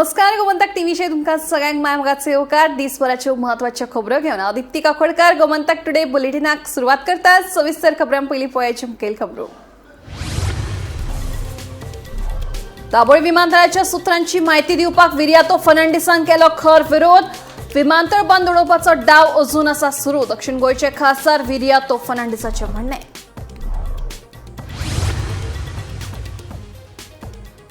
नमस्कार, गोमंतक टीव्हीचे तुमका सगळ्यांक मायमगाचे येवकार. दिसभराच्यो महत्वाच्या खबरो घेऊन दीप्ती काकोडकर गोमंतक टुडे बुलेटिनाक सुरुवात करतात. सविस्तर खबरां पयली पळोवया मुखेल खबरो. दाबोळी विमानतळाच्या सूत्रांची माहिती दिवपाक विर्यातो फर्नांडिसान केलो खर विरोध. विमानतळ बंद उडोवपाचो डाव अजून आसा सुरू. दक्षिण गोंयचे खासदार विर्यातो फर्नांडिसाचे म्हणणे.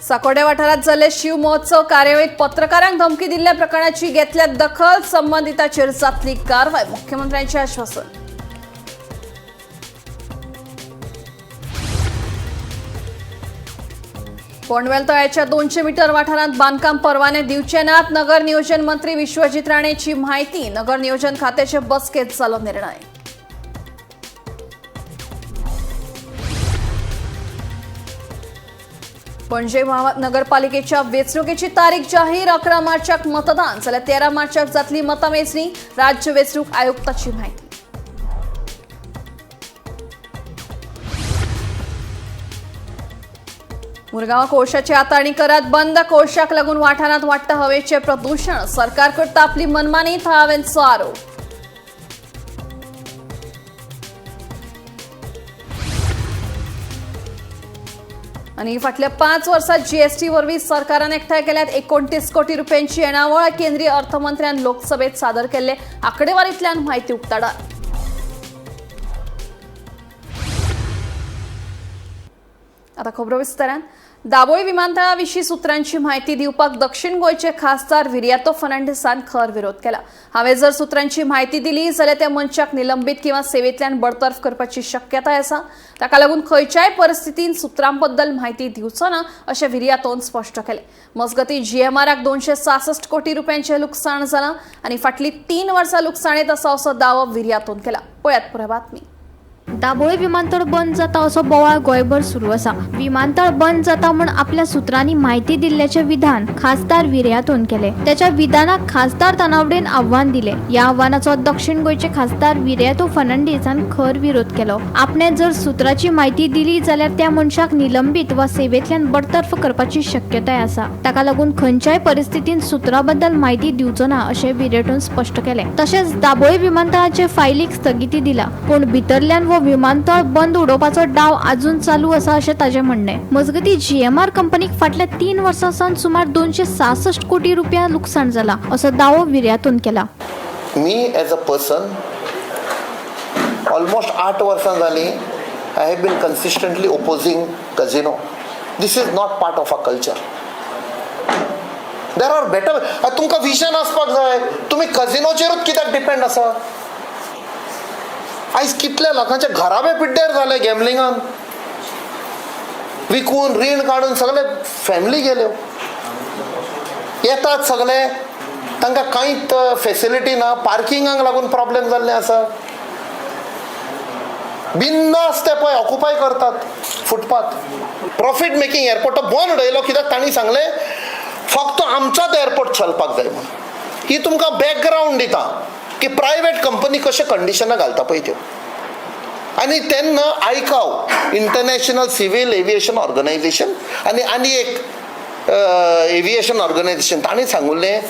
साकोडे वाठारात जाल्ले शिव महोत्सव कार्यावळीत पत्रकारांक धमकी दिल्ल्या प्रकरणाची घेतल्या दखल. संबंधितांचेर जातली कारवाय, मुख्यमंत्र्यांचे आश्वासन. कोंडवेल तळ्याच्या 200 मीटर वाठारांत बांदकाम परवाने दिवचे नात. नगर नियोजन मंत्री विश्वजीत राणेची माहिती. नगर नियोजन खात्याचे बसकेत जालो निर्णय. पणजी महानगरपालिकेच्या वेंचणुकेची तारीख जाहीर. 11 मार्चाक मतदान जाल्यार 13 मार्चाक जातली मतमेजणी. राज्य वेंचणूक आयुक्ताची माहिती. मुरगांव कोळशाची आताणी करात बंद. कोळशाक लागून वाठारांत वाडटा हवेचे प्रदूषण. सरकार करता आपली मनमानी, थळाव्यांचो आरोप. आणि फाटल्या 5 वर्षात जीएसटी वरवीं सरकारान एकठांय केल्यात 29 कोटी रुपयांची येणावळ. केंद्रीय अर्थमंत्र्यान लोकसभेत सादर केल्ले आंकडेवारींतल्यान माहिती उक्ताडार. आता खबरो विस्तारान. दाबोळी विमानतळाविशीं सूत्रांची माहिती दिवपाक दक्षिण गोंयचे खासदार विर्यातो फर्नांडिसान खर विरोध केला. हांवें जर सूत्रांची माहिती दिली जाल्यार त्या मनशाक निलंबीत किंवा सेवेंतल्यान बडतर्फ करपाची शक्यताय आसा. ताका लागून खंयच्याय परिस्थितीन सूत्रांबद्दल माहिती दिवचो ना अशें विर्यातोन स्पश्ट केलें. मजगतीं जीएमआराक 266 कोटी रुपयांचें लुकसाण जालां आनी फाटलीं 3 वर्सां लुकसाणीत आसा असो दावो विर्यातोन केला. पळयात पुराय बातमी. दाबोळी विमानतळ बंद जाता असो बोवाळ गोंयभर सुरू आसा. विमानतळ बंद जाता म्हूण आपल्या सूत्रांनी माहिती दिल्ल्याचे विधान खासदार विर्यातोन केले. त्याच्या विधानाक खासदार तानावडेन आव्हान दिले. या आव्हानाचो दक्षिण गोंयचे खासदार विर्यातो फर्नांडीस हांणी खर विरोध केलो. आपणे जर सूत्राची माहिती दिली जाल्यार त्या मनशाक निलंबीत वा सेवेंतल्यान बडतर्फ करपाची शक्यताय आसा. ताका लागून खंयच्याय परिस्थितीन सूत्रा बद्दल माहिती दिवचो ना अशें विर्यातोन स्पश्ट केले. तशेंच दाबोळी विमानतळाचे फायलीक स्थगिती दिला, पूण भितरल्यान व विमानतळ बंद उडोवपाचो डाव अजून चालू आसा अशें ताजें म्हणणें. मजगतीं जीएमआर कंपनीक फाटल्या 3 वर्सां सावन सुमार 266 कोटी रुपया लुकसाण जाला असो दावो विर्यातोन केला. मी एज अ पर्सन ऑलमोस्ट 8 वर्सां जालीं I have been consistently opposing casino. This is not part of a culture. There are better. तुमकां विजन आसपाक जाय. तुमी कझिनोचेरूच कित्याक डिपेंड आसा? आयज कितल्या लोकांचे घराबे पिड्ड्यार जाले गॅमलिंगान. विकून रीण काडून सगळे फॅमिली गेल्यो. येतात सगळे, तांकां कांयच फेसिलिटी ना. पार्किंगाक लागून प्रॉब्लेम जाल्ले आसा. बिंदास ते पळय ऑक्युपाय करतात फुटपाथ. प्रॉफिट मेकिंग एअरपोर्ट बंद उडयलो कित्याक तांणी सांगले फक्त आमचोच एअरपोर्ट चलपाक जाय म्हणून. ही तुमकां बॅकग्रावंड दिता की प्रायवेट कंपनी कशे कंडिशनां घालता पळय त्यो. आनी तेन्ना आयकाव इंटरनॅशनल सिव्हिल एविएशन ऑर्गनायझेशन आनी एक एविएशन ऑर्गनायझेशन तांणी सांगुल्लें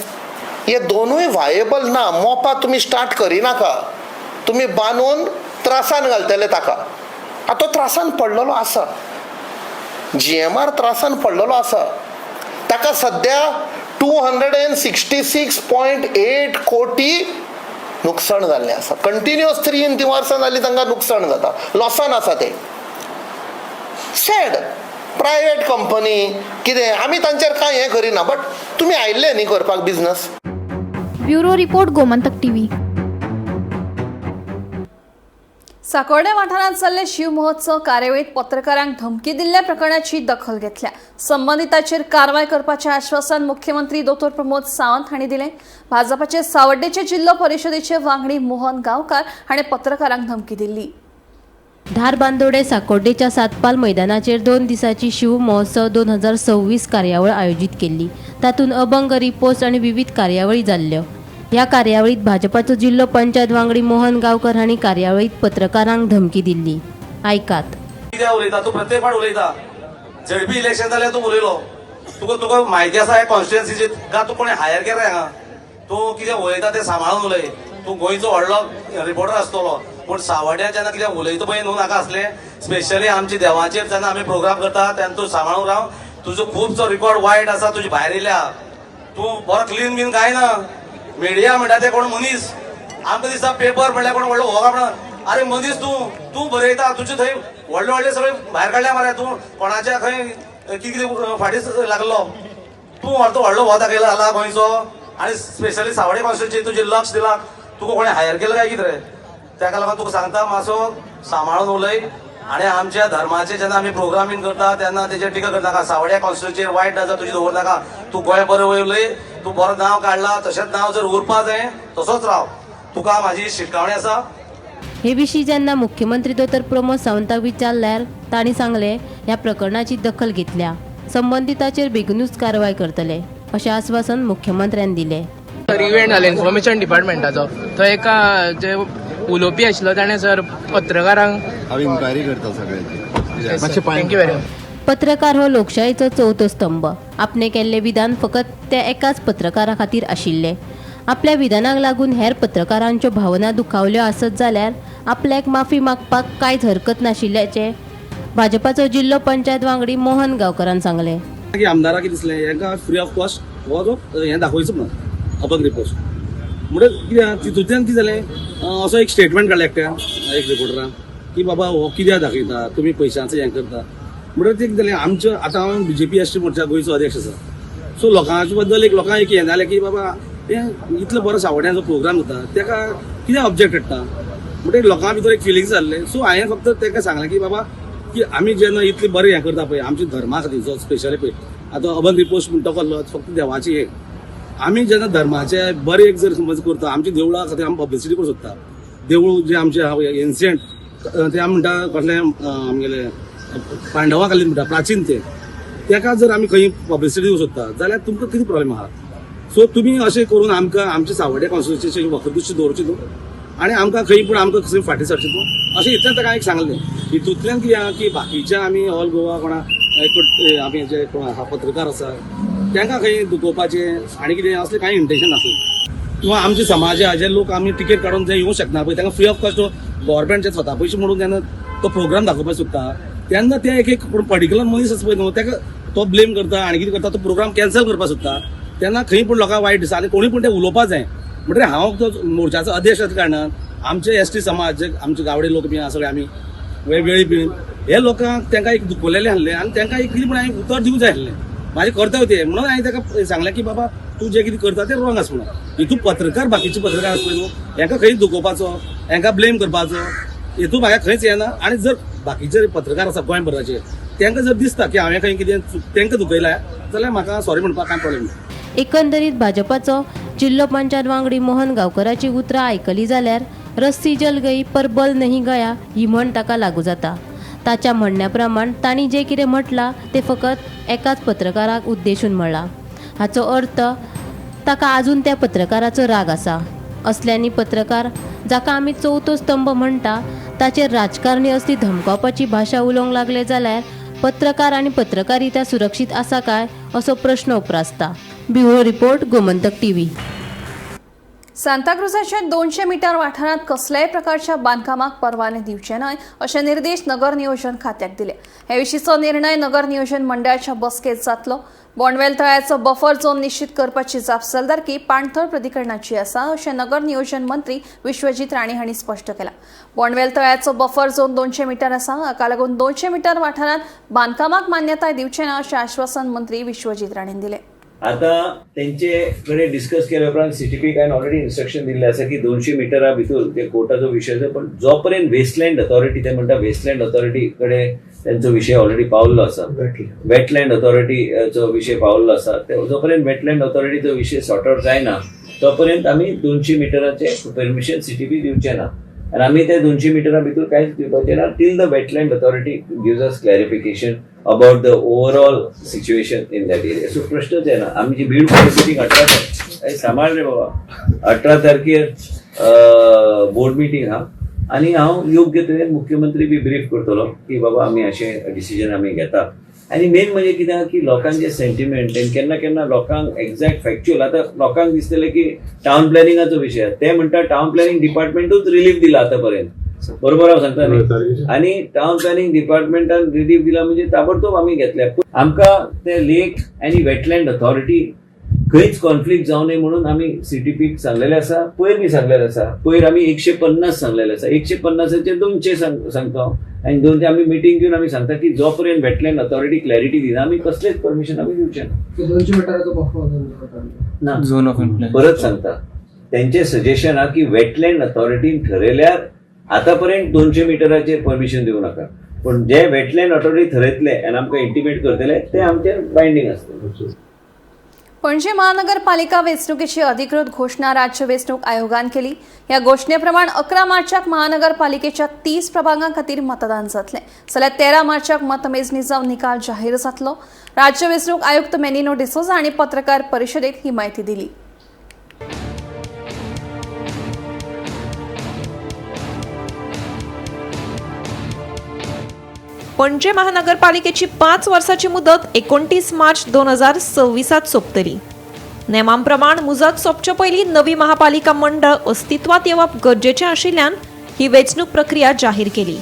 हे दोनूय वायेबल ना. मोपा तुमी स्टार्ट करिनाका. तुमी बांदून त्रासान घालतले ताका. तो त्रासान पडलेलो आसा. जीएमआर त्रासान पडलेलो आसा. ताका सद्या 266.8 कोटी नुकसाण जाल्लें आसा. कंटिन्युअस 3 वर्सां जालीं तांकां नुकसाण जाता. लॉसान आसा ते. सॅड. प्रायवेट कंपनी कितें आमी तांचेर कांय हें करिना. बट तुमी आयिल्ले न्ही करपाक business. Bureau report Gomantak TV. साकोडे वाठारांत जाल्ले शिव महोत्सव कार्यावळीत पत्रकारांक धमकी दिल्ल्या प्रकरणाची दखल घेतल्या. संबंधितांचेर कारवाय करपाचें आश्वासन मुख्यमंत्री दो. प्रमोद सावंत हांणी दिलें. भाजपाचे सावड्डेचे जिल्लो परिशदेचे वांगडी मोहन गांवकार हाणें पत्रकारांक धमकी दिल्ली. धारबांदोडे साकोड्डेच्या सातपाल मैदानाचेर 2 दिसाची शिव महोत्सव 2026 कार्यावळ आयोजित केल्ली. तातूंत अभंग, रिपोस्ट आनी विविध कार्यावळी जाल्ल्यो. ह्या कार्यावळीत भाजपाचो जिल्लो पंचायत वांगडी मोहन गांवकर हांणी कार्यावळीत पत्रकारांक धमकी दिल्ली. आयकात. तू प्रत्येक फावट उलयता. झडपी इलेक्शन जाल्यार तूं उलयलो. तुका म्हायती आसा हे कॉन्स्टिट्युएन्सीचे काय तू कोणी हायर केला हांगा तूं कितें उलयता तें सांबाळून उलय तूं गोंयचो व्हडलो रिपोर्टर आसतलो पूण सावड्ड्या जेन्ना कितें उलयता पळय न्हू नाका आसलें स्पेशली आमच्या देवाचेर जेन्ना आमी प्रोग्राम करता तेन्ना तूं सांबाळून राव तुजो खुबसो रिकॉर्ड वायट आसा तुजी भायर येयल्या तूं बरो क्लीन बीन काय ना मिडिया म्हणटा ते कोण मनीस आमकां दिसता पेपर म्हणल्यार कोण व्हडलो हो म्हणा अरे मनीस तूं बरयता तुजे थंय व्हडले व्हडले सगळे भायर काडल्या मरे तूं कोणाच्या खंय कितें फाटीच लागलो तूं व्हडलो हो दाखयला जाला गोंयचो आनी स्पेशली सावडे कॉन्स्टिट्युएन्सी तुजेर लक्ष दिलां तुका कोणी हायर केलं काय कितें रे ताका लागून तुका सांगता मातसो सांबाळून उलय आनी आमच्या धर्माचे जेन्ना आमी प्रोग्रामींग करता तेन्ना तेजेर टिका करनाका सावड्या कॉन्स्टिट्युएन्सीचेर वायट नजर तुजी दवरनाका तूं गोंय बरें उलय तूं बरो नांव काडला तशेंच नांव जर उरपा जाय तसोच राव तुका म्हाजी शिटकावणी आसा हे विशीं जेन्ना मुख्यमंत्री दोतोर प्रमोद सावंताक विचारल्यार तांणी सांगले ह्या प्रकरणाची दखल घेतल्या संबंधिताचेर बेगीनूच कारवाय करतले अशें आश्वासन मुख्यमंत्र्यांनी दिलें. इव्हेंट जाले इन्फॉर्मेशन डिपार्टमेंटाचो थंय एका जे उलोवपी आशिल्लो ताणें सर पत्रकारांक हांव इन्क्वायरी करता सगळ्यांची थँक्यू व्हेरी मच. पत्रकार हो लोकशायेचो चवथो स्तंभ. आपणे केल्ले विधान फकत त्या एकाच पत्रकारा खातीर आशिल्ले. आपल्या विधानाक लागून हेर पत्रकारांच्यो भावना दुखावल्यो आसत जाल्यार आपल्याक माफी मागपाक कांयच हरकत नाशिल्ल्याचें भाजपाचो जिल्लो पंचायत वांगडी मोहन गांवकरान सांगलें. की आमदाराक कितें दिसलें हांकां फ्री ऑफ कॉस्ट हो जो हें दाखोवचो म्हणून अपंग रिपोर्ट म्हणून कित्याक तितूंतल्यान कितें जालें असो एक स्टेटमेंट काडला एकट्या एक रिपोर्टरान की बाबा हो कित्याक दाखयता तुमी पयशांचो हें करता म्हणून तें कितें जालें आमचें आतां हांव BJP एसटी मोर्चा गोंयचो अध्यक्ष आसा सो लोकांचे बद्दल लोकांक एक हें जालें की बाबा हें इतलो बरो सावड्यांचो प्रोग्राम जाता ताका कित्याक ऑब्जेक्ट हाडटा म्हणटकीर लोकां भितर एक फिलिंग्स जाल्ले सो हांवें फक्त ताका सांगलें की बाबा की आमी जेन्ना इतले बरें हें करता पळय आमच्या धर्मा खातीर जो स्पेशली पळय आतां अबंग रिपोर्ट म्हणटा कसलो फक्त देवाची हे आमी जेन्ना धर्माचे बरें एक जर समज करता आमच्या देवळा खातीर आमी पब्लिसिटी करूंक सोदता देवूळ जे आमचे एन्शियंट ते आमी म्हणटा कसलें आमगेले पांडवा कालीन म्हणटा प्राचीन ते ताका जर आमी खंय पब्लिसिटी दिवंक सोदता जाल्यार तुमकां कितें प्रॉब्लेम आहा सो तुमी अशें करून आमकां आमच्या सावड्ड्या कॉन्स्टिट्युएन्सीची वखदुशी दवरची न्हू आनी आमकां खंय पूण आमकां खंय फाटीं सरचें न्हू अशें इतल्यान ताका एक सांगलें हितूंतल्यान कितें आहा की बाकीच्या आमी ऑल गोवा कोणा आमी जे पत्रकार आसा तांकां खंय दुखोवपाचें आनी कितें असलें कांय इंटेंशन नासलें किंवा आमचे समाजा जे लोक आमी टिकेट काडून जे येवंक शकना पळय तांकां फ्री ऑफ कॉस्ट गव्हर्मेंट जे स्वता पयशे म्हणून जेन्ना तो प्रोग्राम दाखोवपाक सोदता तेन्ना ते एक पर्टिक्युलर मनीस आसा पळय न्हू ताका तो ब्लेम करता आनी कितें करता तो प्रोग्राम कॅन्सल करपाक सोदता तेन्ना खंय पूण लोकांक वायट दिसता आनी कोणी पूण तें उलोवपाक जाय म्हणटकीर हांव तो मोर्चाचो अध्यक्ष आसल्या कारणान आमचे एसटी समाज जे आमचे गावडे लोक बी आसा सगळे आमी वेगवेगळी बी हे लोकांक तांकां एक दुखोवलेले आहले आनी तांकां एक कितें पूण हांवें उतर दिवंक जाय आसलें म्हाजें कर्तव्य तें म्हणून हांवें ताका सांगलें की बाबा तूं जें कितें करता तें रॉंग आसा म्हणून हितून पत्रकार बाकीचे पत्रकार आसा पळय न्हू हांकां खंय दुखोवपाचो हांकां ब्लेम करपाचो हितून म्हाका खंयच येना आनी जर बाकीचे पत्रकार आसा गोंयभराचे तांकां जर दिसता की हांवें खंय कितें तांकां दुखयलां जाल्यार म्हाका सॉरी म्हणपाक कांय प्रॉब्लेम ना. एकंदरीत भाजपाचो जिल्लो पंचायत वांगडी मोहन गांवकराची उतरां आयकली जाल्यार रस्सी जल गई पर बल नहीं गया ही म्हण ताका लागू जाता. ताच्या म्हणण्या प्रमाण तांणी जें कितें म्हटलां तें फकत एकाच पत्रकाराक उद्देशून म्हणलां. हाचो अर्थ ताका आजून त्या पत्रकाराचो राग आसा. असल्यांनी पत्रकार जाका आमी चवथो स्तंभ म्हणटा ताचेर राजकारणी असली धमकावपाची भाशा उलोवंक लागले जाल्यार पत्रकार आनी पत्रकारिता सुरक्षीत आसा काय असो प्रश्न उप्रासता. Bureau report Gomantak TV. सांताक्रुजाच्या 200 मीटर वाठारात कसल्याय प्रकारच्या बांदकामाक परवाने दिवचे न्हय अशे निर्देश नगर नियोजन खात्याक दिले. हे विशींचो निर्णय नगर नियोजन मंडळाच्या बसकेत जातलो. बोंडवेल तळ्याचो बफर झोन निश्चित करपाची जापसालदारकी पाणथळ प्राधिकरणाची आसा अशें नगर नियोजन मंत्री विश्वजीत राणे हांणी स्पश्ट केलां. बोंडवेल तळ्याचो बफर झोन 200 मीटर आसा. हाका लागून 200 मीटर वाठारात बांदकामाक मान्यताय दिवचे ना अशें आश्वासन मंत्री विश्वजीत राणेन दिलें. आता त्यांचे कडे डिस्कस केल्या उपरांत CTP काय ऑलरेडी इन्स्ट्रक्शन दिल्ले आसा की 200 मिटरा भितर ते कोर्टाचो विशय जो पण जोपर्यंत वेस्टलँड अथॉरिटी ते म्हणटा वेस्टलँड अथॉरिटी कडे त्यांचो विषय ऑलरेडी पावल्लो आसा वेटलँड अथॉरिटीचो विषय पावल्लो आसा जोपर्यंत वेटलँड अथॉरिटीचो विषय सॉर्ट आउट जायना तोपर्यंत आमी 200 मिटराचे परमिशन CTP दिवचे ना आणि आम्ही ते 200 मिटरा भितर कांयच दिवपाचें ना till the wetland authority gives us clarification about the overall situation in that area. So प्रश्नच आहे ना आमची बीड मिटींग 18 सांबाळ रे बाबा 18 तारखेर बोर्ड मिटींग हा आणि हांव योग्य तरेन मुख्यमंत्री बी ब्रीफ करतलो की बाबा आमी अशें डिसिजन आमी घेता आणि मेन म्हणजे कितें की लोकांचे सेंटिमेंट केन्ना केन्ना लोकांक एक्झॅक्ट फॅक्च्युअल आतां लोकांक दिसतलें की टावन प्लॅनिंगाचो विशय ते म्हणटा टावन प्लॅनिंग डिपार्टमेंटूच रिलीफ दिला आतां पर्यंत बरोबर हांव सांगता न्ही आनी टावन प्लॅनिंग डिपार्टमेंटान रिलीफ दिला म्हणजे ताबडतोब आमी घेतल्या आमकां ते लेक आनी वेटलँड ऑथॉरिटी खंयच कॉन्फ्लिक्ट जावं नये म्हणून आमी CTPक सांगलेले आसा पयर बी सांगलेले आसा पयर आमी 150 सांगलेले आसा 150चे 200 सांगता आनी 200 आमी मिटींग घेवन आमी सांगता की जो पर्यंत वेटलँड ऑथॉरिटी क्लॅरिटी दिना आमी कसलेच परमिशन आमी दिवचे ना झोन ऑफ इन्फ्लुएन्स परत सांगता त्यांचे सजेशन हा की वेटलँड ऑथॉरिटीन ठरयल्यार आतापर्यंत 200 मिटराचेर परमिशन दिवं नाका पण जे वेटलँड ऑथॉरिटी ठरयतले आनी आमकां इंटिमेट करतले ते आमचे बायंडींग आसतले. पणजी महानगरपालिका वेंचणुकेची अधिकृत घोषणा राज्य वेंचणूक आयोगान केली. या घोषणेप्रमाण 11 मार्चाक महानगरपालिकेच्या 30 प्रभागां खातीर मतदान जातलें जाल्यार 13 मार्चाक मतमेजणी जावन निकाल जाहीर जातलो. राज्य वेंचणूक आयुक्त मेनिनो डिसोजा हांणी पत्रकार परिशदेंत ही माहिती दिली. पणजी महानगरपालिकेची 5 वर्सांची मुदत 29 मार्च 2026 सोंपतली. नेमांप्रमाण मुजत सोंपचे पयलीं नवी महापालिका मंडळ अस्तित्वात येवप गरजेचें आशिल्ल्यान ही वेंचणूक प्रक्रिया जाहीर केली.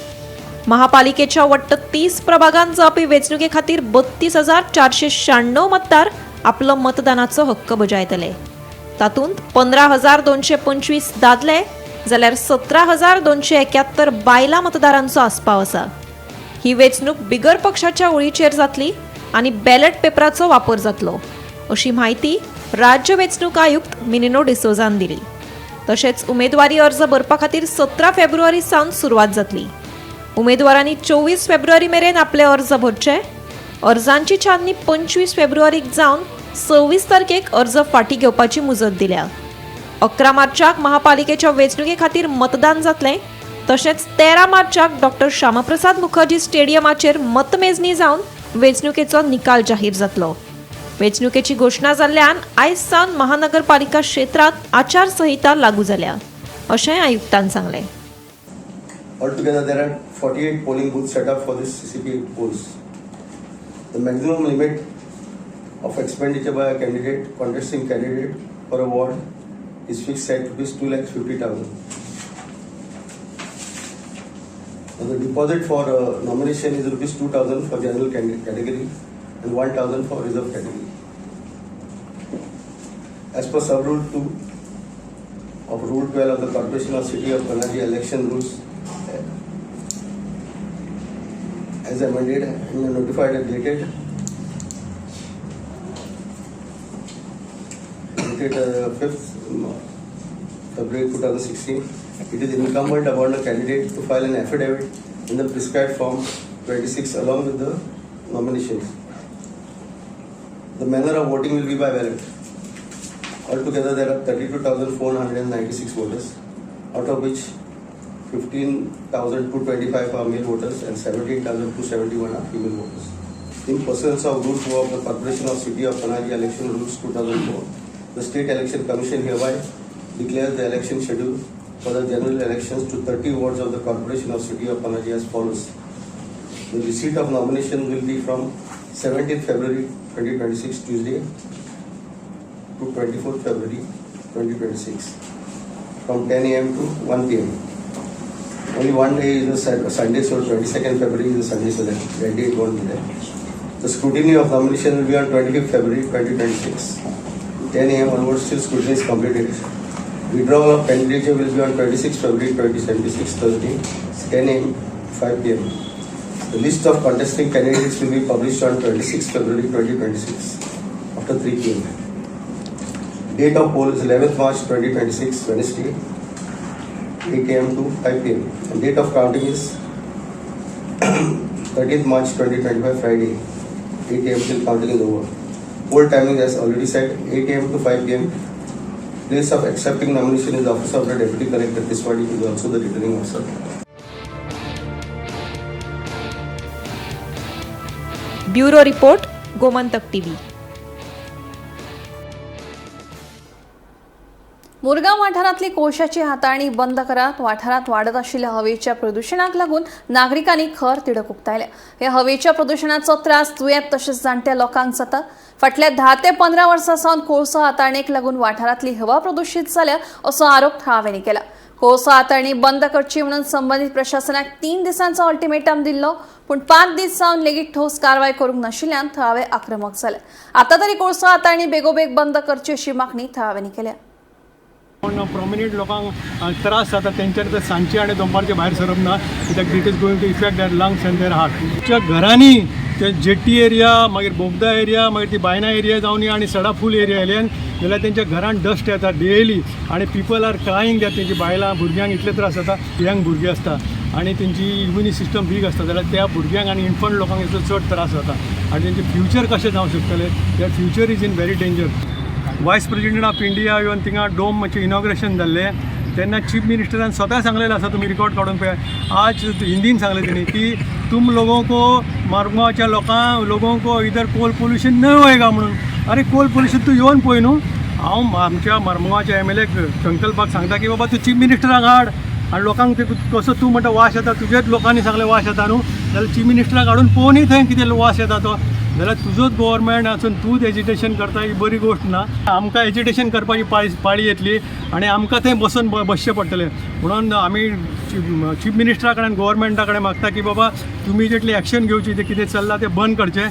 महापालिकेच्या वट्ट 30 प्रभागांत जावपी वेंचणुके खातीर 32,496 मतदार आपलो मतदानाचो हक्क बजायतले. तातूंत 15,225 दादले जाल्यार 17,271 बायलां मतदारांचो आस्पाव आसा. ही वेंचणूक बिगर पक्षाच्या ओळीचेर जातली आनी बॅलेट पेपराचो वापर जातलो अशी माहिती राज्य वेंचणूक आयुक्त मेनिनो डिसोजान दिली. तशेंच उमेदवारी अर्ज भरपा खातीर 17 फेब्रुवारी सावन सुरवात जातली. उमेदवारांनी 24 फेब्रुवारी मेरेन आपले अर्ज भरचे. अर्जांची छाननी 25 फेब्रुवारीक जावन 26 तारखेक अर्ज फाटीं घेवपाची मुजत दिल्या. 11 मार्चाक महापालिकेच्या वेंचणुके खातीर मतदान जातलें. तशेंच 13 मार्चाक डॉ. श्यामाप्रसाद मुखर्जी स्टेडियमाचेर मतमेजणी जावन वेंचणुकेचो निकाल जाहीर जातलो. वेंचणुकेची घोषणा जाल्ल्यान आयज सावन महानगरपालिका क्षेत्रांत आचारसंहिता लागू जाल्या अशेंय आयुक्तान सांगलें. Altogether, there are 48 polling booths set up for this CCP polls. The maximum limit of expenditure by a candidate, contesting candidate for a ward is fixed at ₹2,50,000. The deposit for nomination is ₹2,000 for general category and 1,000 for reserve category. As per sub-rule 2 of Rule 12 of the Corporation of City of Panaji election rules, as amended and notified and dated 5th February 2016, it is incumbent upon the candidate to file an affidavit in the prescribed form 26 along with the nominations. The manner of voting will be by ballot. Altogether, there are 32,496 voters, out of which 15,225 are male voters and 17,271 are female voters. In pursuance of Rule 4 of the Corporation of City of Panaji Election Rules 2004, the State Election Commission hereby declares the election schedule for the general elections to 30 wards of the Corporation of City of Panaji as follows. The receipt of nominations will be from 17th February 2026 Tuesday to 24th February 2026 from 10 a.m. to 1 p.m. Only one day is a Sunday, so 22nd February is a Sunday, so that day it won't be there. The scrutiny of nomination will be on 25th February 2026. 10 a.m. onwards till scrutiny is completed. Withdrawal of candidature will be on 26th February 2026 Thursday, 10 a.m. 5 p.m. The list of contesting candidates will be published on 26th February 2026 after 3 p.m. Date of poll is 11th March 2026 Wednesday, 8 a.m. to 5 p.m. And date of counting is 30th March 2025 Friday, 8 a.m. till counting is over. Poll timing, as already said, 8 a.m. to 5 p.m. Place of accepting nomination is the office of the Deputy Collector. This body is also the returning officer. Bureau report, Gomantak TV. मुरगांव वाठारांतली कोळशाची हाताळणी बंद करात वाठारांत वाडत आशिल्ल्या हवेच्या प्रदूषणाक लागून नागरिकांनी खर तिडक उक्तायल्या. ह्या हवेच्या प्रदूषणाचो त्रास दुयेंत तशेंच जाणट्या लोकांक जाता. फाटल्या 10 ते 15 वर्सां सावन कोळसो हाताळणेक लागून वाठारांतली हवा प्रदूषित जाल्या असो आरोप थळाव्यांनी केला. कोळसो हाताळणी बंद करची म्हणून संबंधीत प्रशासनाक 3 दिसांचो अल्टिमेटम दिल्लो, पूण 5 दीस जावन लेगीत ठोस कारवाय करूंक नाशिल्ल्यान थळावे आक्रमक जाले. आता तरी कोळसो हाताळणी बेगोबेग बंद करची अशी मागणी थळाव्यांनी केल्या. प्रॉमिनंट लोकांक त्रास जाता तेंच्यांनी तर सांजचे आनी दनपारचे भायर सरप ना, कित्याक it is going to affect their lungs and their heart. तुमच्या घरांनी ते जेट्टी एरिया, मागीर बोगदा एरिया, मागीर ती बायना एरिया जावन आणि सडाफूल एरिया आयल्यान जाल्यार तेंच्या घरांत डस्ट येता डेली आनी पीपल आर क्रायींग दॅट तेंची बायलां भुरग्यांक इतले त्रास जाता. यंग भुरगीं आसता आनी तेंची इम्युनी सिस्टम वीक आसता जाल्यार त्या भुरग्यांक आनी इन्फंट लोकांक हेचो चड त्रास जाता आनी तेंचें फ्युचर कशें जावंक शकतलें. Their future is in very danger. Vice president of India येवन थिंगा डोमचें इनॉग्रेशन जाल्लें तेन्ना चीफ मिनिस्टरान स्वता सांगलेलें आसा, तुमी रिकॉर्ड काडून पळय. आज हिंदीन सांगलें तेणी की तुम लोगों को मारगांवच्या लोगों को इधर कोल पोल्यूशन न होएगा म्हणून. अरे कोल पोल्यूशन तूं येवन पळय न्हू. हांव आमच्या मारगांवच्या MLA कंकलपाक सांगता की बाबा तूं चीफ मिनिस्टराक हाड आनी लोकांक ते कसो तूं म्हणटा वास येता, तुजेच लोकांनी सांगलें वास येता न्हू, जाल्यार चीफ मिनिस्टराक हाडून पळोवनी थंय कितें वास येता तो. जाल्यार तुजोच गव्हर्मेंट आसून तूंच एजिटेशन करता ही बरी गोश्ट ना. आमकां एजिटेशन करपाची पाळी येतली आनी आमकां थंय बसचें पडटलें. म्हणून आमी चीफ मिनिस्टरा कडेन गव्हर्मेंटा कडेन मागता की बाबा तुमी इमिजिएटली एक्शन घेवची, ते कितें चल्लां तें बंद करचें.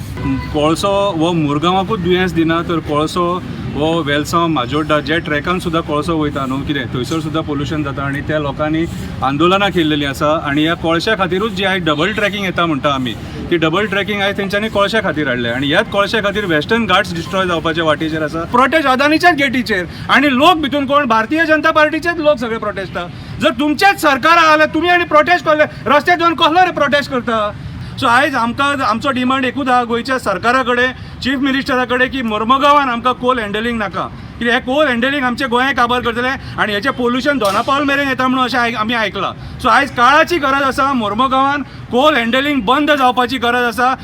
कोळसो हो मुरगांवाकूच दुयेंस दिना तर कोळसो हो वेलसांव माजोड्डा जे ट्रॅकान सुद्दां कोळसो वयता न्हू कितें थंयसर सुद्दां पोल्यूशन जाता आनी त्या लोकांनी आंदोलनां केल्लेलीं आसा. आनी ह्या कोळश्या खातीरूच जी आयज डबल ट्रॅकिंग येता म्हणटा आमी, ती डबल ट्रॅकिंग आयज तेंच्यांनी कोळश्या खातीर हाडल्या आनी ह्याच कोळश्या खातीर वेस्टर्न घाट्स डिस्ट्रॉय जावपाच्या वाटेचेर आसा. प्रोटेस्ट अदानीच्याच गेटीचेर आनी लोक भितून कोण भारतीय जनता पार्टीचेच लोक सगळे प्रोटेस्टा. जर तुमचेच सरकार आले तुमी आनी प्रोटेस्ट करले रस्त्यार येवन कसलो रे प्रोटेस्ट करता. सो आयज आमकां आमचो डिमांड एकूच आहा गोंयच्या सरकारा कडेन, चीफ मिनिस्टरा कडेन की मोर्मुगांवान आमकां कोल हँडलिंग नाका. कित्याक हे कोल हँडलिंग आमचे गोंय काबार करतले आनी हेचें पोल्यूशन दोनापावल मेरेन येता म्हणून अशें आमी आयकलां. सो आयज काळाची गरज आसा, मोर्मुगांवान कोल हँडलिंग बंद जावपाची गरज आसा.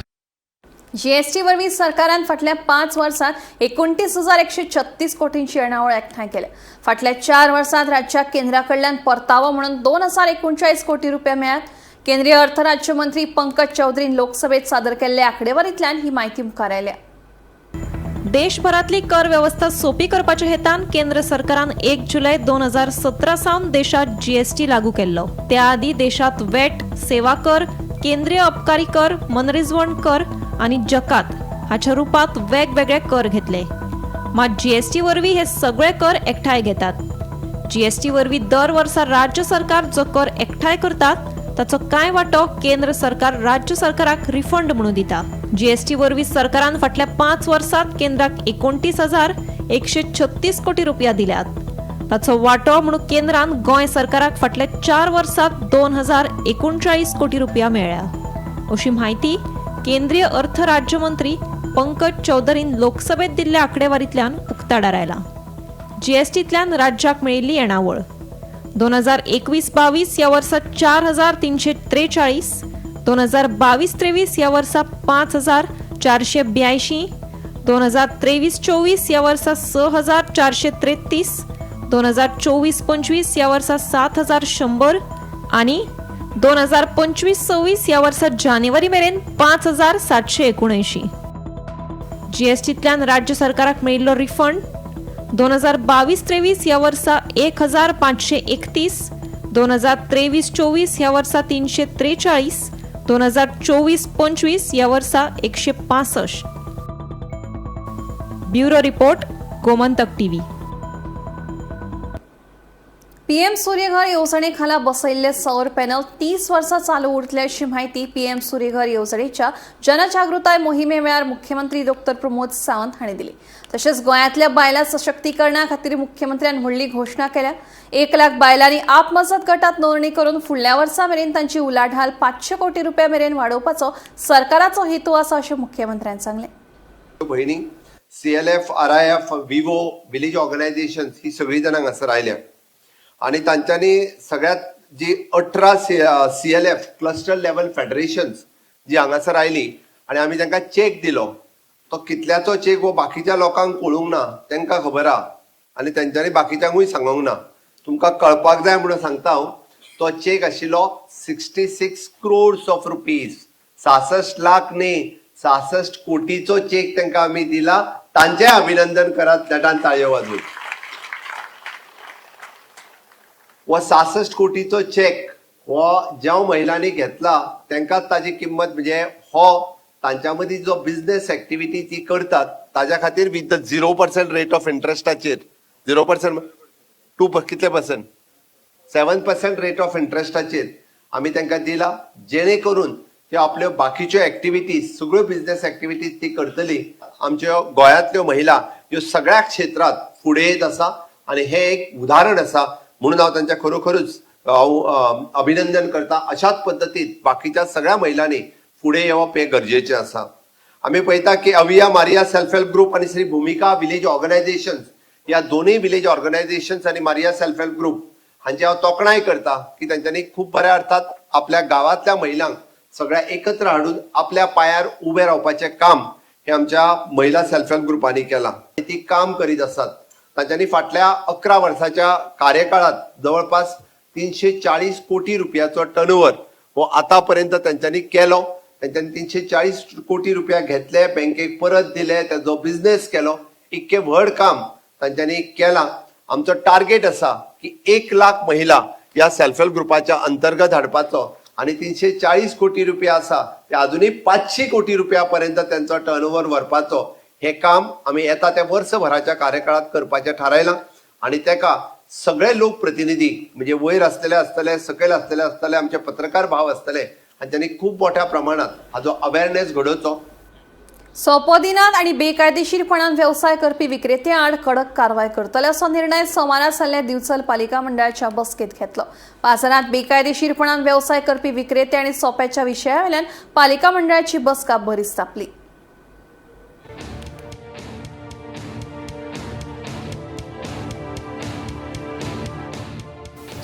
जीएसटी वरवीं सरकारान फाटल्या 5 वर्सांत 29,136 कोटींची येणावळ एकठांय केल्या. फाटल्या 4 वर्सांत राज्याक केंद्रा कडल्यान परतावो म्हणून 2,039 कोटी रुपया मेळ्ळ्यात. केंद्रीय अर्थ राज्यमंत्री पंकज चौधरीन लोकसभेत सादर केल्ल्या आंकडेवारींतल्यान ही म्हायती मुखार आयल्या. देशभरातली कर व्यवस्था सोपी करपाच्या हेतान केंद्र सरकारान 1 जुलै 2017 सावन देशात जीएसटी लागू केल्लो. त्या आदी देशात वॅट, सेवा कर, केंद्रीय अबकारी कर, मनरिजवण कर आणि जकात हाच्या रुपात वेगवेगळे कर घेतले. मात जीएसटी वरवीं हे सगळे कर एकठांय घेतात. जीएसटी वरवीं दर वर्सा राज्य सरकार जो कर एकठांय करतात ताचो कांय वांटो केंद्र सरकार राज्य सरकाराक रिफंड म्हणून दिता. जीएसटी वरवीं सरकारान फाटल्या 5 वर्सांत केंद्राक 29,136 कोटी रुपया दिल्यात. ताचो वांटो म्हणून केंद्रान गोंय सरकाराक फाटल्या 4 वर्सांत 2,039 कोटी रुपया मेळ्ळ्या. अशी म्हायती केंद्रीय अर्थ राज्यमंत्री पंकज चौधरीन लोकसभेत दिल्ल्या आंकडेवारींतल्यान उक्ताडार आयला. जीएसटींतल्यान राज्याक मेळिल्ली येणावळ 2021-22 ह्या वर्सा 4,343, 2022-23 ह्या वर्सा 5,482, 2023-24 ह्या वर्सा 6,433, 2024-25 ह्या वर्सा 7,100 आणि 2025-26 ह्या वर्सा जानेवारी मेरेन 5,779. जीएसटींतल्यान राज्य सरकाराक मेळिल्लो रिफंड 2022-23 ह्या वर्सा 1,531, 2023-24 ह्या वर्सा 343, 2024-25 ह्या वर्सा 165. Bureau report, Gomantak TV. PM Surya Ghar येवजणेखाला बसयल्ले सौर पॅनल 30 वर्सां चालू उरतले अशी माहिती पीएम सूर्यघर येवजणेच्या जनजागृताय मोहिमे वेळार मुख्यमंत्री डॉ. प्रमोद सावंत हांणी दिली. तशेंच गोंयांतल्या बायलां सशक्तीकरणा खातीर मुख्यमंत्र्यान व्हडली घोशणा केल्या. 1 लाख बायलांनी आपमजत गटात नोंदणी करून फुडल्या वर्सा मेरेन तांची उलाढाल 500 कोटी रुपया मेरेन वाडोवपाचो सरकाराचो हेतू आसा अशें मुख्यमंत्र्यान सांगलें. भयणी CLF, RIF, विवो, विलेज ऑर्गनायझेशन ही सगळीं जाणां हांगासर आयल्या आणि तांच्यांनी सगळ्यात जी 18 CLF क्लस्टर लेवल फेडरेशन्स जी हांगासर आयली आणि आमी तांकां चेक दिलो. तो कितल्याचो चेक वो बाकीच्या लोकांक कळूंक ना, तांकां खबर आहा. आनी तेंच्यांनी बाकीच्यांकूय सांगूंक ना. तुमकां कळपाक जाय म्हणून सांगता हांव, तो चेक आशिल्लो 66 crores of rupees. 66 लाख न्ही, 66 कोटीचो चेक तांकां आमी दिला. तांचें अभिनंदन करात, नेटान ताळयो वाजोवन. हो 66 कोटीचो चेक हो ज्या महिलांनी घेतला तांकां ताजी किंमत म्हणजे हो तांच्या मदीं जो बिझनेस एक्टिविटी ती करतात ताज्या खातीर विथ द 0% रेट ऑफ इंट्रस्टाचेर 0% 2 कितले पर्सेंट 7% रेट ऑफ इंट्रस्टाचेर आमी तांकां दिला, जेणे करून त्यो आपल्यो बाकीच्यो एक्टिविटीज सगळ्यो बिझनेस एक्टिविटीज ती करतली. आमच्यो गोंयांतल्यो महिला ह्यो सगळ्या क्षेत्रांत फुडें येत आसा आनी हें एक उदाहरण आसा. म्हणून हांव तांच्या खरोखरूच अभिनंदन करता. अशाच पद्दतीन बाकीच्या सगळ्या महिलांनी फुडें येवप हें गरजेचें आसा. आमी पळयता की अविया मारिया सेल्फ हेल्प ग्रुप आनी श्री भूमिका विलेज ऑर्गनायझेशन्स ह्या दोनूय विलेज ऑर्गनायझेशन्स आनी मारिया सेल्फ हेल्प ग्रुप हांची हांव तोखणाय करता की तांच्यांनी खूब बऱ्या अर्थात आपल्या गांवांतल्या महिलांक सगळ्या एकत्र हाडून आपल्या पांयार उबें रावपाचें काम हे आमच्या महिला सेल्फ हेल्प ग्रुपांनी केलां. ती काम करीत आसात. तांच्यांनी फाटल्या 11 वर्साच्या कार्यकाळात जवळपास 340 कोटी रुपयाचो टर्नओव्हर हो आतां पर्यंत तांच्यांनी केलो. तांच्यांनी 340 कोटी रुपया घेतले, बँकेक परत दिले, ताजो बिझनेस केलो. इतकें व्हड काम तांच्यांनी केलां. आमचो टार्गेट आसा की 1 लाख महिला ह्या सेल्फ हेल्प ग्रुपाच्या अंतर्गत हाडपाचो आनी 340 कोटी रुपया आसा ते अजुनूय 500 कोटी रुपया पर्यंत त्यांचो टर्नओव्हर व्हरपाचो हे काम आमी येता त्या वर्सभराच्या कार्यकाळात करपाचें थारायलां. आनी तेका सगळे लोक प्रतिनिधी म्हणजे वयर आसतले सकयल आसतले आमचे पत्रकार भाव आसतले हांच्यांनी खूब मोठ्या प्रमाणात हाजो अवेअरनेस घडोवचो. सोपो दिनात आणि बेकायदेशीरपणान व्यवसाय करपी विक्रेते आड कडक कारवाय करतले असो निर्णय सोमारा जाल्ल्या दिवचल पालिका मंडळाच्या बसकेत घेतलो. पासरांत बेकायदेशीरपणान व्यवसाय करपी विक्रेते आणि सोप्याच्या विशया वयल्यान पालिका मंडळाची बसका बरीच तापली.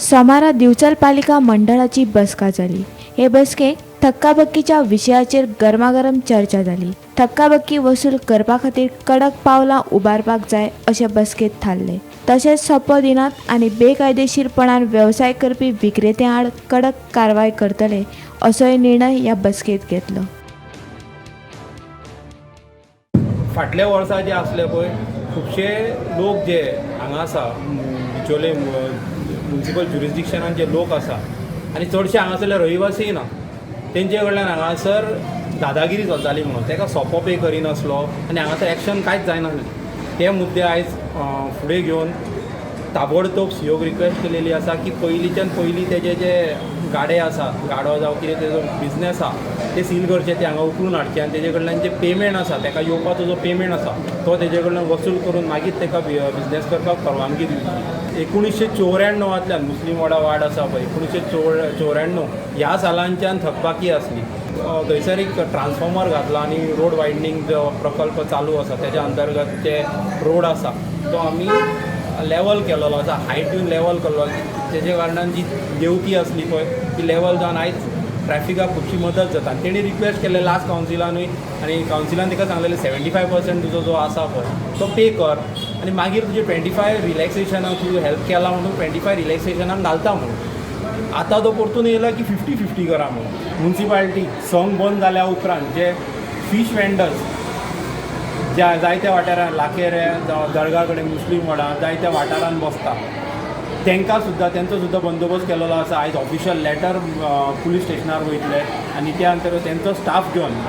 सोमारा दिवचल पालिका मंडळाची बसका जाली. हे बसकेक थक्काबक्कीच्या विशयाचेर गरमागरम चर्चा जाली. थक्काबक्की वसूल करपा खातीर कडक पावलां उबारपाक जाय अशें बसकेत थारले. तशेंच सोपो दिनात आनी बेकायदेशीरपणान व्यवसाय करपी विक्रेत्यां आड कडक कारवाय करतले असोय निर्णय ह्या बसकेत घेतलो. फाटल्या वर्सा जे आसले पळय खुबशे लोक जे हांगा आसा बिचोले म्युनिसिपल ज्युरिस्डिक्शनान जे लोक आसा आनी चडशे हांगासरले रहिवासी ना तेंचे कडल्यान हांगासर दादागिरी चलताली म्हणून ताका सोंपो पे करिनासलो आनी हांगासर एक्शन कांयच जायनासलें. ते मुद्दे आयज फुडें घेवन ताबडतोब सीओक रिक्वेस्ट केलेली आसा की पयलींच्यान पयलीं तेजे जे गाडे आसा गाडो जावं कितें तेजो बिझनेस आसा ते सील करचे, ते हांगा उखलून हाडचे आनी तेजे कडल्यान जे पेमेंट आसा ताका येवपाचो जो पेमेंट आसा तो तेजे कडल्यान वसूल करून मागीर ताका बिझनेस करपाक परवानगी दिवची. 1994 मुस्लीम वाड आसा पळय 1994 ह्या सालांच्यान थकबाकी आसली. थंयसर एक ट्रान्सफॉर्मर घातला आनी रोड वायडनींग जो प्रकल्प चालू आसा तेज्या अंतर्गत जे रोड आसा तो आमी लेवल केलेलो आसा, हायट दिवन लेवल केल्लो. तेजे कारणान जी देवती आसली पळय ती लेवल जावन आयज ट्रॅफिकाक खुबशी मदत जाता. तेणी रिक्वेस्ट केले लास्ट कावन्सिलानूय आनी कावन्सिलान ताका सांगलेलें 75% तुजो जो आसा पळय तो पे कर आनी मागीर तुजे 25 रिलॅक्सेशनाक तूं हेल्प केला म्हणून 25 रिलॅक्सेशनाक घालता म्हणून. आतां तो परतून येयला की 50-50 करा म्हणून. म्युनिसिपालिटी संघ बंद जाल्या उपरांत जे फीश वेंडर्स ज्या जायत्या वाठारांत लाखेरे जावं जळगाव कडेन मुस्लीम वाडा जायत्या वाठारांत बसता तांकां सुद्दां तेंचो सुद्दां बंदोबस्त केलेलो आसा. आयज ऑफिशियल लेटर पुलीस स्टेशनार वयतले आनी त्या अंतर्गत तेंचो स्टाफ घेवन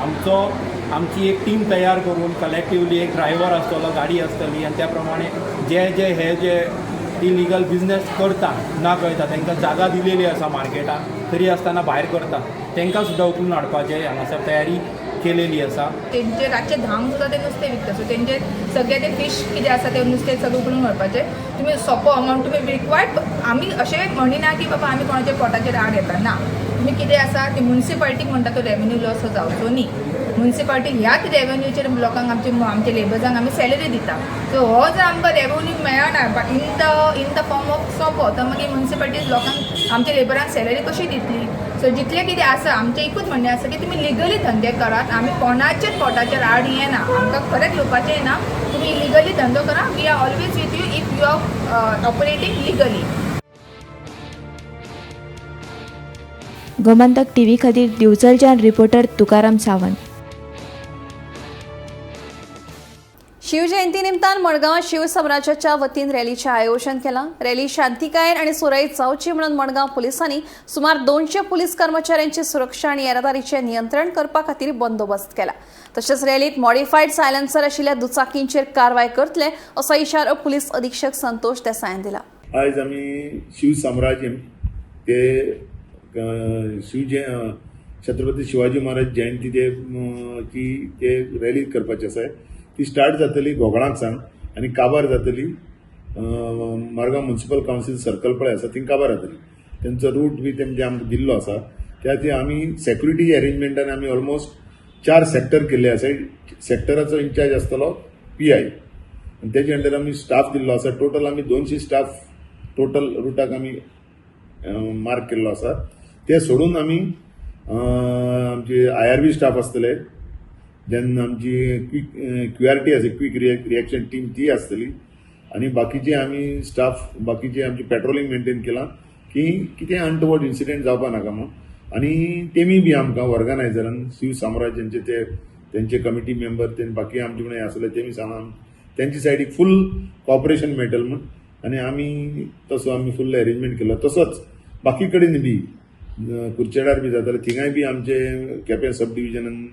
आमची एक टीम तयार करून कलेक्टिवली एक ड्रायव्हर आसतलो, गाडी आसतली आनी त्या प्रमाणे जे इलिगल बिझनेस करता ना कळटा तांकां जागा दिलेली आसा मार्केटान तरी आसतना भायर करता तांकां सुद्दां उखलून हाडपाचें हांगासर तयारी केलेली आसा. तेंचे रातचे धांक सुद्दां ते नुस्तें विकता. सो तेंचे सगळे ते फीश कितें आसा ते नुस्तें सगळें उखलून व्हरपाचें. तुमी सोंपो अमावंट तुमी रिक्वायर्ड. आमी अशें म्हणिना की बाबा आमी कोणाच्या पोटाचेर आड येता ना. तुमी कितें आसा ती म्युनिसिपालिटीक म्हणटा तो रेवन्यू लॉस जावचो न्ही. म्युनिसिपालिटी ह्याच रेवन्यूचेर लोकांक आमचे लेबर्सांक आमी सॅलरी दिता. सो हो जर आमकां रेवन्यू मेळना इन द फॉर्म ऑफ सोंपो तर मागीर म्युनिसिपालिटी लोकांक आमच्या लेबरांक सॅलरी कशी दितली. सो जितलें कितें आसा आमचें एकूच म्हणणें आसा की तुमी लिगली धंदे करात. आमी कोणाचेच पोटाचेर आड येना. आमकां खरेंच घेवपाचें ना. तुम्ही इलिगली धंदो करा. We are always with you if you are operating legally. Gomantak TV खातीर दिवचलच्यान रिपोर्टर तुकाराम सावंत. शिवजयंती निमतान मडगांव शिवसमाजाच्या वतीन रॅलीचे आयोजन केला. रॅली शांतिकायेन आणि सुरळीत जावची म्हणून मडगांव पोलिसांनी सुमार 200 पोलीस कर्मचाऱ्यांची सुरक्षा आणि येरादारीचे नियंत्रण करपा खातीर बंदोबस्त केला. तशेंच रॅलीत मॉडिफायड सायलेन्सर आशिल्ल्या दुचाकींचेर कारवाय करतले असो इशारो पुलीस अधीक्षक संतोष देसायान दिला. आज आमी शिवसाम्राज्य ते छत्रपती शिवाजी महाराज जयंती ते रॅली करपाची आसा. ती स्टार्ट जातली गोगळांकसान आनी काबार जातली मडगांव म्युनिसिपल कावन्सील सर्कल पळय आसा थंय काबार जातली. तेंचो रूट बी तेंचे आमकां दिल्लो आसा. त्या खातीर आमी सेक्युरिटी अरेंजमेंटान आमी ऑलमोस्ट 4 सेक्टर केल्ले आसा. सेक्टराचो इन्चार्ज आसतलो PI आनी तेजे अंडर आमी स्टाफ दिल्लो आसा. टोटल आमी 200 स्टाफ टोटल रुटाक आमी मार्क केल्लो आसा. ते सोडून आमी आमचे IRB स्टाफ आसतले. देन आमची QRT आसा, क्विक रिएक्शन टीम ती आसतली. आनी बाकीचे आमी स्टाफ बाकीचे आमची पेट्रोलिंग मेंटेन केलां की कितें अनटवर्ड इन्सिडेंट जावपा नाका म्हणून. आनी तेमी बी आमकां ऑर्गनायझरान शिवसाम्राज्यांचे तेंचे कमिटी मेंबर ते बाकी आमचे कडेन आसले तेमी सांगा तेंचे सायडीक फूल कॉपरेशन मेळटलें म्हणून. आनी आमी तसो आमी फुल्ल अरेंजमेंट केलो. तसोच बाकी कडेन बी कुर्चेडार बी जाताले थिंगाय बी आमचे केपें सब डिविजनान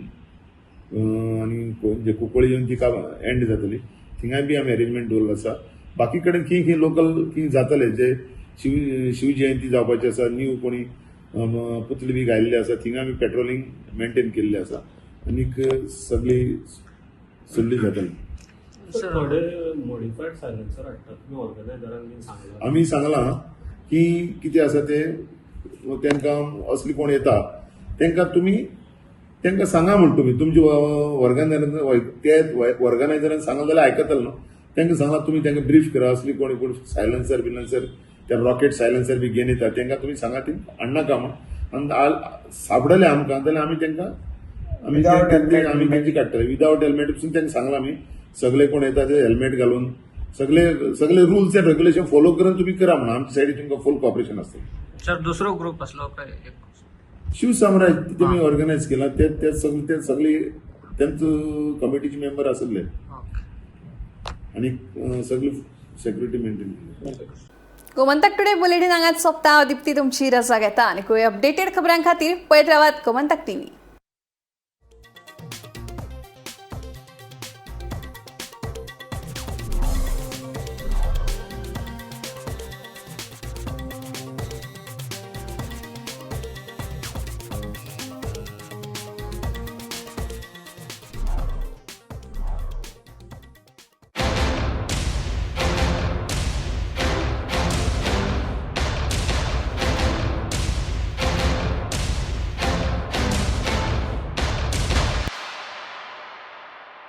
आनी जे कुंकळी येवन ती एंड जातली थिंगाय बी आमी अरेंजमेंट दवरलो आसा. बाकी कडेन खंय लोकल खंय जातले जे शिवजयंती जावपाची आसा न्यू कोणी पुतळे बी घायल्ले आसा थिंगा आमी पेट्रोलिंग मेंटेन केल्ले आसा आनीक सगळी जातली. आमी सांगलां की कितें आसा ते तांकां असली कोण येता तांकां तुमी तांकां सांगा म्हण तुमी तुमचे ऑर्गनायझरान सांगलें जाल्यार आयकतले न्हू. तांकां सांगला तुमी तांकां ब्रीफ करा. असली कोणी कोण सायलेन्सर ते रॉकेट सायलेन्सर बी घेवन येता तांकां तुमी सांगा ती हाडनाका म्हण. आनी सापडले आमकां जाल्यार आमी तांकां आमी तेंची काडटले. विदावट हेल्मेट पसून तांकां सांगलां आमी सगळे कोण येता ते हेल्मेट घालून सगळे रुल्स एंड रेग्युलेशन फॉलो करून तुमी करा म्हणून आमचे सायडीन तुमकां फूल कॉपरेशन आसतलें. सर दुसरो ग्रुप असलो काय शिवसाम्राज तेमी ऑर्गनायज केला ते सगळी तेंचो कमिटीचे मेंबर आसले आनी सगळी सेक्युरिटी मेंटेन केली. गोमंतक टुडे बुलेटिन हांगाच सोंपता. दिप्ती तुमची रजा घेता आनी अपडेटेड खबरां खातीर पळयत रावात गोमंतक टीव्ही.